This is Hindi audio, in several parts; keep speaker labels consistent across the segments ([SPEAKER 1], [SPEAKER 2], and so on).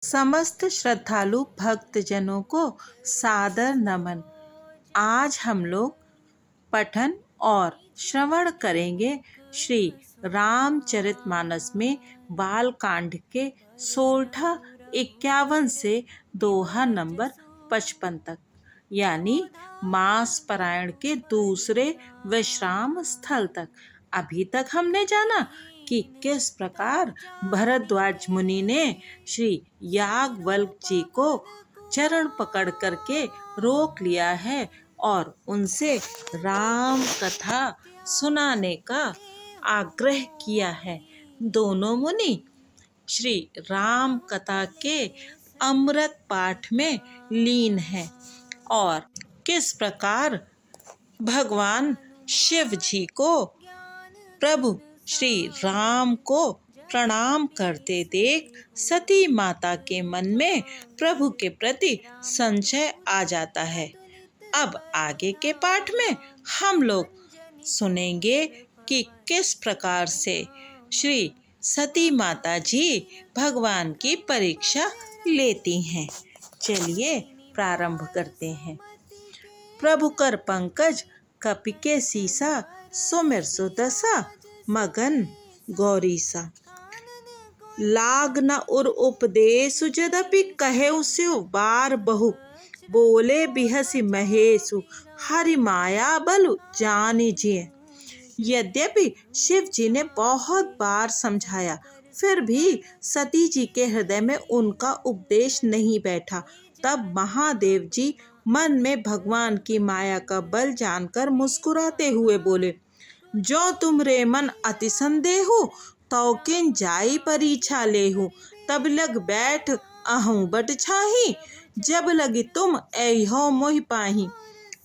[SPEAKER 1] समस्त श्रद्धालु भक्तजनों को सादर नमन। आज हम लोग पठन और श्रवण करेंगे श्री रामचरितमानस में बालकांड के 51 से दोहा नंबर 55 तक, यानी मास पारायण के दूसरे विश्राम स्थल तक। अभी तक हमने जाना कि किस प्रकार भरद्वाज मुनि ने श्री याज्ञवल्क्य जी को चरण पकड़ करके रोक लिया है और उनसे राम कथा सुनाने का आग्रह किया है। दोनों मुनि श्री राम कथा के अमृत पाठ में लीन हैं और किस प्रकार भगवान शिव जी को प्रभु श्री राम को प्रणाम करते देख सती माता के मन में प्रभु के प्रति संशय आ जाता है। अब आगे के पाठ में हम लोग सुनेंगे कि किस प्रकार से श्री सती माता जी भगवान की परीक्षा लेती हैं। चलिए प्रारंभ करते हैं। प्रभु कर पंकज कपिके सीसा, सुमिर सुदशा मगन गौरीसा। लाग न उर उपदेशु, जदपि कहेउ स्यो बार बहु। बोले बिहसि महेशु, हरि माया बलु जानि जिय। यद्यपि शिव जी ने बहुत बार समझाया, फिर भी सती जी के हृदय में उनका उपदेश नहीं बैठा। तब महादेव जी मन में भगवान की माया का बल जानकर मुस्कुराते हुए बोले, जो तुम रे मन अति संदेहु, तो किन जाई परीक्षा लेहु। तब लग बैठ अहूँ बट छाही, जब लगी तुम ऐहो मोहि पाही।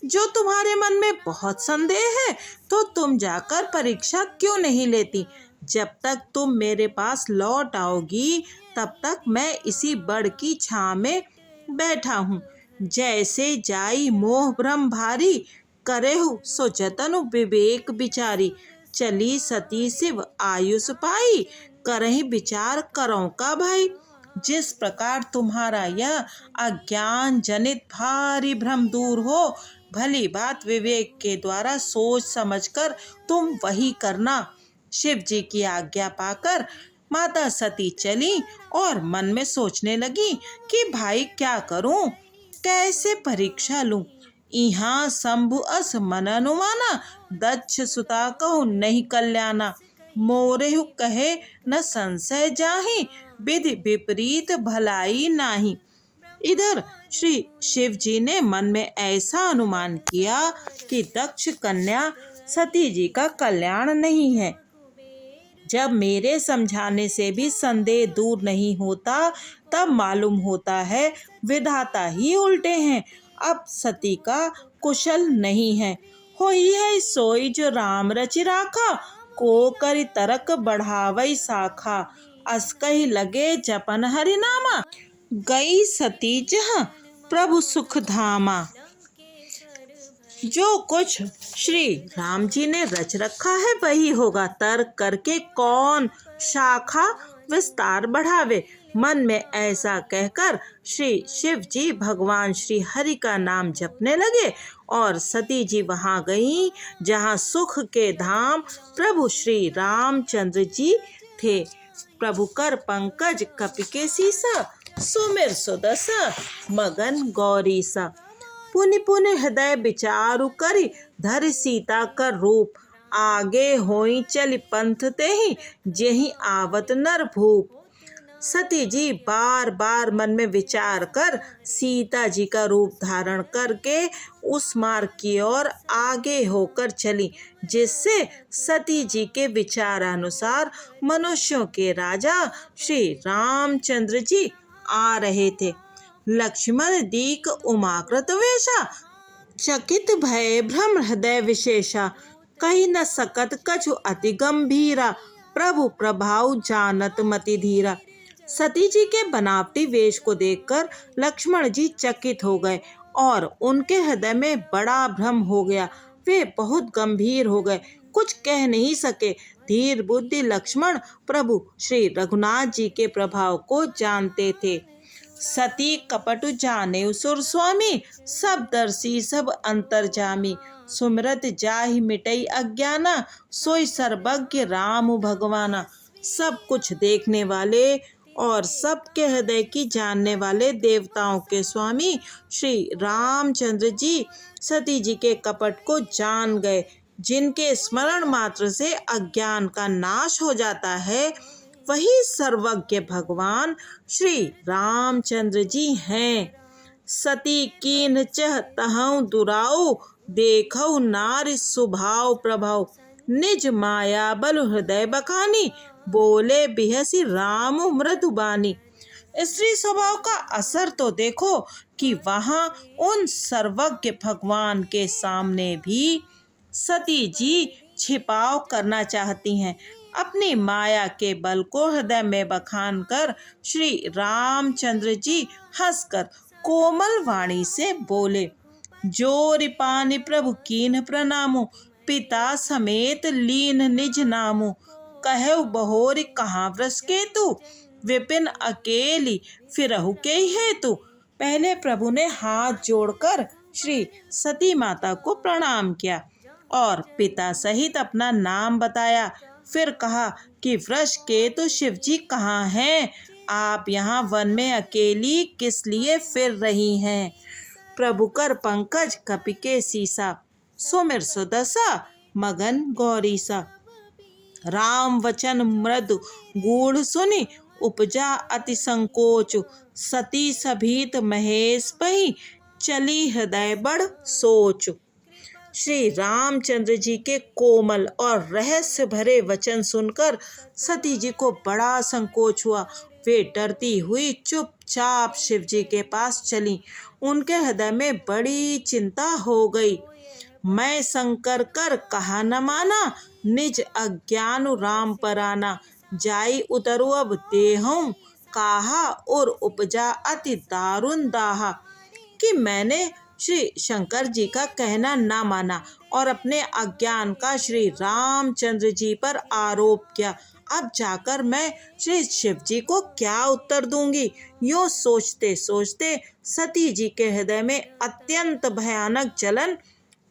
[SPEAKER 1] जो तुम्हारे मन में बहुत संदेह है, तो तुम जाकर परीक्षा क्यों नहीं लेती। जब तक तुम मेरे पास लौट आओगी, तब तक मैं इसी बड़ की छाँ में बैठा हूँ। जैसे जाई मोह भ्रम भारी, करेहु सो जतनु विवेक विचारी। चली सती शिव आयुष पाई, करहि विचार करो का भाई। जिस प्रकार तुम्हारा यह अज्ञान जनित भारी भ्रम दूर हो, भली बात विवेक के द्वारा सोच समझकर तुम वही करना। शिव जी की आज्ञा पाकर माता सती चली और मन में सोचने लगी कि भाई क्या करूं, कैसे परीक्षा लूं। इहाँ शंभु अस मन अनुमाना, दक्ष सुता कहु नहीं कल्याणा। मोरेहु कहे न संशय जाहि, विधि विपरीत भलाई नाही। इधर श्री शिव जी ने मन में ऐसा अनुमान किया कि दक्ष कन्या सती जी का कल्याण नहीं है। जब मेरे समझाने से भी संदेह दूर नहीं होता, तब मालूम होता है विधाता ही उल्टे हैं। अब सती का कुशल नहीं है। होई है सोई जो राम रचि राखा, को करि तरक बढ़ावई शाखा। अस्कहि लगे जपन हरि नामा, गई सती जहाँ प्रभु सुख धामा। जो कुछ श्री राम जी ने रच रखा है वही होगा। तर्क करके कौन शाखा विस्तार बढ़ावे। मन में ऐसा कहकर श्री शिव जी भगवान श्री हरि का नाम जपने लगे और सती जी वहां गईं जहां सुख के धाम प्रभु श्री रामचंद्र जी थे। प्रभु कर पंकज कपिके सीसा, सुमिर सुदशा मगन गौरीसा। पुनि पुनि हृदय विचारु करि, धरि सीता कर रूप। आगे होई चली पंथ तेहि, जेहि आवत नर भूप। सती जी बार बार मन में विचार कर सीता जी का रूप धारण करके उस मार्ग की ओर आगे होकर चली, जिससे सती जी के विचारानुसार मनुष्यों के राजा श्री रामचंद्र जी आ रहे थे। लक्ष्मण दीक उमाकृत वेशा, चकित भय भ्रम हृदय विशेषा। कही न सकत कछु अति गंभीरा, प्रभु प्रभाव जानत मति धीरा। सती जी के बनावटी वेश को देखकर लक्ष्मण जी चकित हो गए और उनके हृदय में बड़ा भ्रम हो गया। वे बहुत गंभीर हो गए, कुछ कह नहीं सके। धीर बुद्धि लक्ष्मण प्रभु श्री रघुनाथ जी के प्रभाव को जानते थे। सती कपट जाने सुर स्वामी, सब दर्शी सब अंतर्जामी। सुमिरत जाहि मिटई अज्ञाना, सोई सर्वज्ञ राम भगवाना। सब कुछ देखने वाले और सबके हृदय की जानने वाले देवताओं के स्वामी श्री रामचंद्र जी सती जी के कपट को जान गए। जिनके स्मरण मात्र से अज्ञान का नाश हो जाता है, वही सर्वज्ञ भगवान श्री रामचंद्र जी हैं। सती कीन्ह चह तहु दुराऊ, देखऊ नारि सुभाव प्रभाव। निज माया बल हृदय बखानी, बोले बिहसी राम मृदुबानी। स्त्री स्वभाव का असर तो देखो कि वहां उन सर्वज्ञ भगवान के सामने भी सती जी छिपाव करना चाहती हैं। अपनी माया के बल को हृदय में बखान कर श्री रामचंद्र जी हंसकर कोमल वाणी से बोले, जोरि पानि प्रभु कीन्ह प्रणामो, पिता समेत लीन निज नामो। कहु बहोरि कहाँ वृष केतु, विपिन अकेली फिरहु के हेतु। पहले प्रभु ने हाथ जोड़कर श्री सती माता को प्रणाम किया और पिता सहित अपना नाम बताया। फिर कहा कि वृष केतु शिव जी कहाँ हैं? आप यहाँ वन में अकेली किस लिए फिर रही हैं? प्रभु कर पंकज कपि के सीसा, सुमिर सुदशा मगन गौरीसा। राम वचन मृदु गूढ़ सुनि, उपजा अति संकोच। सती सभीत महेश पही, चली हृदय बड़ सोच। श्री रामचंद्र जी के कोमल और रहस्य भरे वचन सुनकर सती जी को बड़ा संकोच हुआ। वे डरती हुई चुपचाप शिव जी के पास चली। उनके हृदय में बड़ी चिंता हो गई। मैं शंकर कर कहा न माना, निज अज्ञान राम पराना। जाई उतरु अब देहूं काहा, और उपजा अति दारुण दाहा। कि मैंने श्री शंकर जी का कहना ना माना और अपने अज्ञान का श्री रामचंद्र जी पर आरोप किया। अब जाकर मैं श्री शिव जी को क्या उत्तर दूंगी? यूं सोचते सोचते सती जी के हृदय में अत्यंत भयानक जलन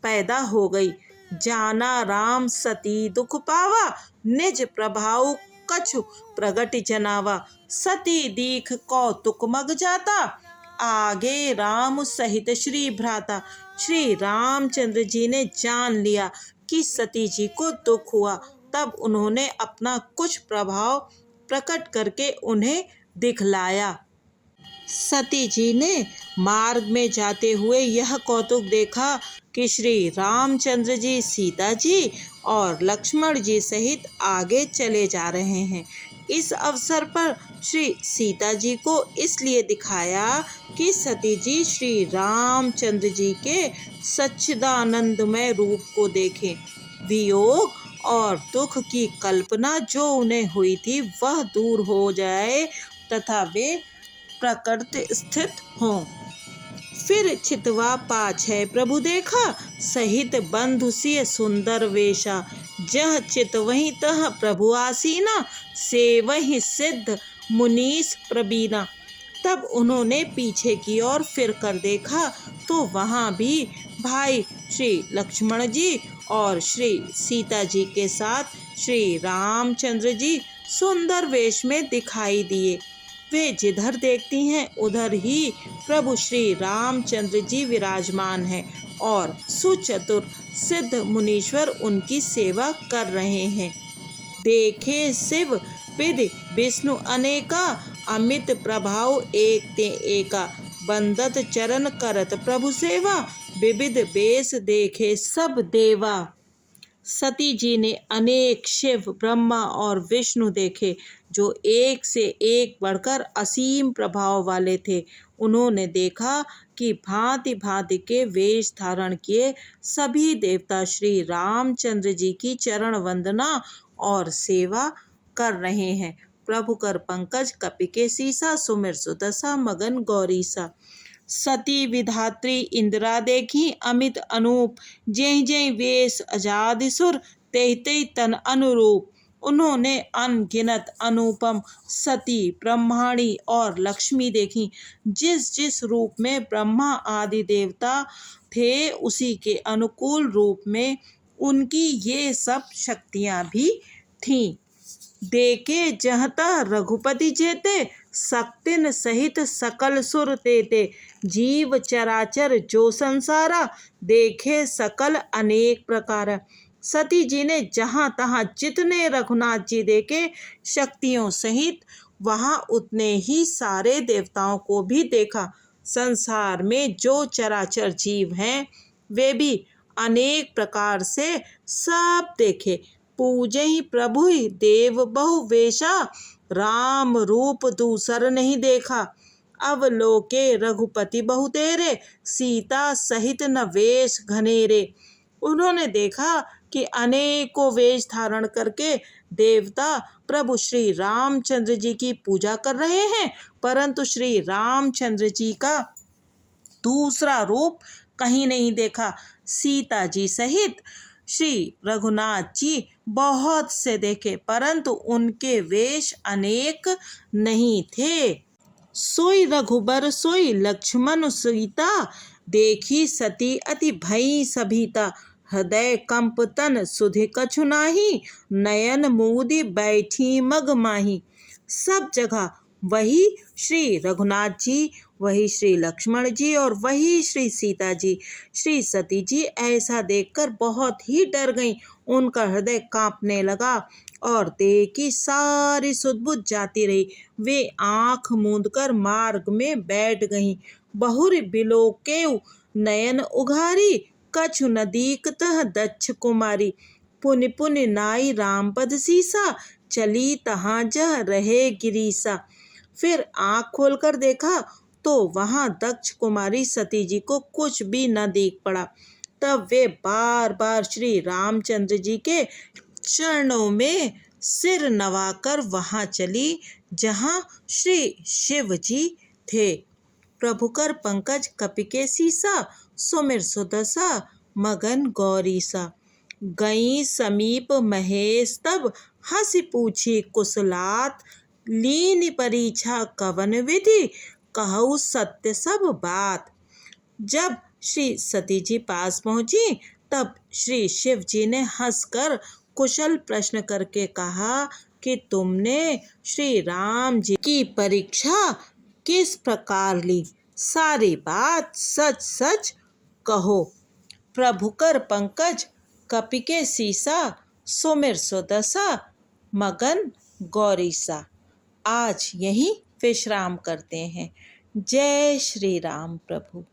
[SPEAKER 1] पैदा हो गई। जाना राम सती दुख पावा, निज प्रभाव कछु प्रगट जनावा। सती दीख कौतुक मग जाता, आगे राम सहित श्री भ्राता। श्री रामचंद्र जी ने जान लिया कि सती जी को दुख हुआ। तब उन्होंने अपना कुछ प्रभाव प्रकट करके उन्हें दिखलाया। सती जी ने मार्ग में जाते हुए यह कौतुक देखा कि श्री रामचंद्र जी सीता जी और लक्ष्मण जी सहित आगे चले जा रहे हैं। इस अवसर पर श्री सीता जी को इसलिए दिखाया कि सती जी श्री रामचंद्र जी के सच्चिदानंदमय रूप को देखें। वियोग और दुख की कल्पना जो उन्हें हुई थी वह दूर हो जाए तथा वे प्रकृति स्थित हों। फिर छितवा पाछै प्रभु देखा, सहित बंधु सिय सुंदर वेशा। जह चित वहीं तह प्रभु आसीना, से वहीं सिद्ध मुनीस प्रवीणा। तब उन्होंने पीछे की ओर फिर कर देखा तो वहाँ भी भाई श्री लक्ष्मण जी और श्री सीता जी के साथ श्री रामचंद्र जी सुंदर वेश में दिखाई दिए। वे जिधर देखती हैं उधर ही प्रभु श्री रामचंद्र जी विराजमान हैं और सुचतुर सिद्ध मुनीश्वर उनकी सेवा कर रहे हैं। देखे शिव विधि विष्णु अनेका, अमित प्रभाव एक ते एका। बंदत चरण करत प्रभु सेवा, विविध वेश देखे सब देवा। सती जी ने अनेक शिव ब्रह्मा और विष्णु देखे जो एक से एक बढ़कर असीम प्रभाव वाले थे। उन्होंने देखा कि भांति भांति के वेश धारण किए सभी देवता श्री रामचंद्र जी की चरण वंदना और सेवा कर रहे हैं। प्रभु कर पंकज कपि के सीसा, सुमिर सुदशा मगन गौरीसा। सती विधात्री इंदिरा देखी अमित अनूप, जय जय वेश अजादि सुर, तेहि तेहि तन अनुरूप। उन्होंने अनगिनत अनुपम सती, ब्रह्माणी और लक्ष्मी देखी। जिस जिस रूप में ब्रह्मा आदि देवता थे, उसी के अनुकूल रूप में उनकी ये सब शक्तियां भी थीं। देखे जहता रघुपति जेते, शक्तिन सहित सकल सुर तेते। जीव चराचर जो संसारा, देखे सकल अनेक प्रकार। सती जी ने जहाँ तहाँ जितने रघुनाथ जी देखे शक्तियों सहित, वहाँ उतने ही सारे देवताओं को भी देखा। संसार में जो चराचर जीव हैं, वे भी अनेक प्रकार से सब देखे। पूजे ही प्रभु ही देव बहु वेशा, राम रूप दूसर नहीं देखा। अवलोके रघुपति बहु तेरे, सीता सहित न वेश घनेरे। उन्होंने देखा कि अनेकों वेश धारण करके देवता प्रभु श्री रामचंद्र जी की पूजा कर रहे हैं, परंतु श्री रामचंद्र जी का दूसरा रूप कहीं नहीं देखा। सीता जी सहित श्री रघुनाथ जी बहुत से देखे, परंतु उनके वेश अनेक नहीं थे। सोई रघुबर सोई लक्ष्मण सीता, देखी सती अति भई सभीता। हृदय कंप तन सुधि कछु नाही, नयन मूदी बैठी मग माही। सब जगह वही श्री रघुनाथ जी, वही श्री लक्ष्मण जी और वही श्री सीता जी। श्री सती जी ऐसा देखकर बहुत ही डर गईं। उनका हृदय कांपने लगा और देह की सारी सुध-बुध जाती रही। वे आंख मूंदकर मार्ग में बैठ गईं। बहुर बिलोकेउ नयन उघारी, कछु न दीखतह दक्ष कुमारी। पुनि पुनि नाई रामपद सीसा, चली तहाँ जह रहे गिरीसा। फिर आंख खोलकर देखा तो वहां दक्ष कुमारी सती जी को कुछ भी न दिख पड़ा। तब वे बार बार श्री रामचंद्र जी के चरणों में सिर नवाकर वहां चली जहां श्री शिव जी थे। प्रभुकर पंकज कपिके सीसा, सुमिर सुदशा मगन गौरीसा। गई समीप महेश तब, हंसी पूछी कुशलात। लीन परीक्षा कवन विधि, कहु सत्य सब बात। जब श्री सती जी पास पहुंची, तब श्री शिव जी ने हंसकर कुशल प्रश्न करके कहा कि तुमने श्री राम जी की परीक्षा किस प्रकार ली, सारी बात सच सच कहो। प्रभुकर पंकज कपिके सीसा, सुमिर सुदशा मगन गौरीसा। आज यहीं विश्राम करते हैं। जय श्री राम प्रभु।